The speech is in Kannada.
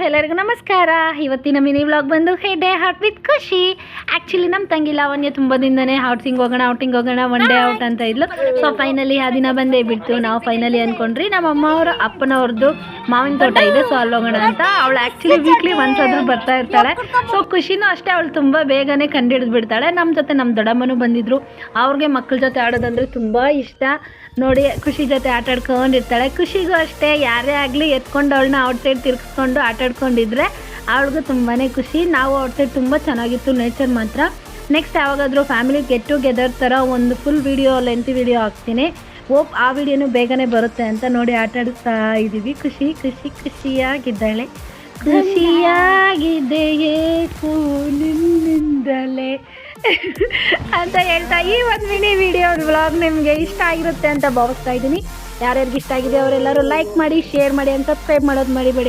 ಎಲ್ಲರಿಗೂ ನಮಸ್ಕಾರ. ಇವತ್ತಿನ ಮಿನಿ ವ್ಲಾಗ್ ಬಂದು ಡೇ ಔಟ್ ವಿತ್ ಖುಷಿ. ಆ್ಯಕ್ಚುಲಿ ನಮ್ಮ ತಂಗಿ ಲಾವಣ್ಯ ತುಂಬ ದಿನನೇ ಔಟಿಂಗ್ ಹೋಗೋಣ ಒನ್ ಡೇ ಔಟ್ ಅಂತ ಇದ್ಲು. ಸೊ ಫೈನಲಿ ಆ ದಿನ ಬಂದೇ ಬಿಡ್ತು. ನಾವು ಫೈನಲಿ ಅಂದ್ಕೊಂಡ್ರಿ ನಮ್ಮ ಅಮ್ಮ ಅವರ ಅಪ್ಪನವ್ರದ್ದು ಮಾವಿನ ತೋಟ ಇದೆ, ಸೊ ಅಲ್ಲಿ ಹೋಗೋಣ ಅಂತ. ಅವಳು ಆ್ಯಕ್ಚುಲಿ ವೀಕ್ಲಿ ಒಂದ್ಸಾದ್ರೂ ಬರ್ತಾ ಇರ್ತಾಳೆ. ಸೊ ಖುಷಿನೂ ಅಷ್ಟೇ, ಅವಳು ತುಂಬ ಬೇಗನೆ ಕಂಡಿಡಿದು ಬಿಡ್ತಾಳೆ. ನಮ್ಮ ಜೊತೆ ನಮ್ಮ ದೊಡ್ಡಮ್ಮನೂ ಬಂದಿದ್ರು. ಅವ್ರಿಗೆ ಮಕ್ಕಳ ಜೊತೆ ಆಡೋದಂದ್ರೆ ತುಂಬ ಇಷ್ಟ. ನೋಡಿ ಖುಷಿ ಜೊತೆ ಆಟ ಆಡ್ಕೊಂಡಿರ್ತಾಳೆ. ಖುಷಿಗೂ ಅಷ್ಟೇ, ಯಾರೇ ಆಗಲಿ ಎತ್ಕೊಂಡು ಅವಳನ್ನ ಔಟ್ಸೈಡ್ ತಿರ್ಗಿಸ್ಕೊಂಡು ಆಟ ಆಡ್ಕೊಂಡಿದ್ರೆ ಅವಳಿಗೂ ತುಂಬಾ ಖುಷಿ. ನಾವು ಔಟ್ಸೈಡ್ ತುಂಬ ಚೆನ್ನಾಗಿತ್ತು, ನೇಚರ್ ಮಾತ್ರ. ನೆಕ್ಸ್ಟ್ ಯಾವಾಗಾದರೂ ಫ್ಯಾಮಿಲಿ ಗೆಟ್ ಟುಗೆದರ್ ಥರ ಒಂದು ಫುಲ್ ವೀಡಿಯೋ, ಲೆಂತಿ ವೀಡಿಯೋ ಹಾಕ್ತೀನಿ. ಹೋಪ್ ಆ ವಿಡಿಯೋನು ಬೇಗನೆ ಬರುತ್ತೆ ಅಂತ. ನೋಡಿ ಆಟ ಆಡಿಸ್ತಾ ಇದ್ದೀವಿ. ಖುಷಿಯಾಗಿದ್ದಾಳೆ. ಖುಷಿಯಾಗಿದೆಯೇ ನಿನ್ನಿಂದಲೇ ಅಂತ ಹೇಳ್ತಾ ಈ ಒಂದು ಮಿನಿ ವಿಡಿಯೋ ವ್ಲಾಗ್ ನಿಮಗೆ ಇಷ್ಟ ಆಗಿರುತ್ತೆ ಅಂತ ಭಾವಿಸ್ತಾ ಇದ್ದೀನಿ. ಯಾರ್ಯಾರಿಗೆ ಇಷ್ಟ ಆಗಿದೆ ಅವರೆಲ್ಲರೂ ಲೈಕ್ ಮಾಡಿ, ಶೇರ್ ಮಾಡಿ, ಅಂತ ಸಬ್ಸ್ಕ್ರೈಬ್ ಮಾಡೋದು ಮರಿಬೇಡಿ.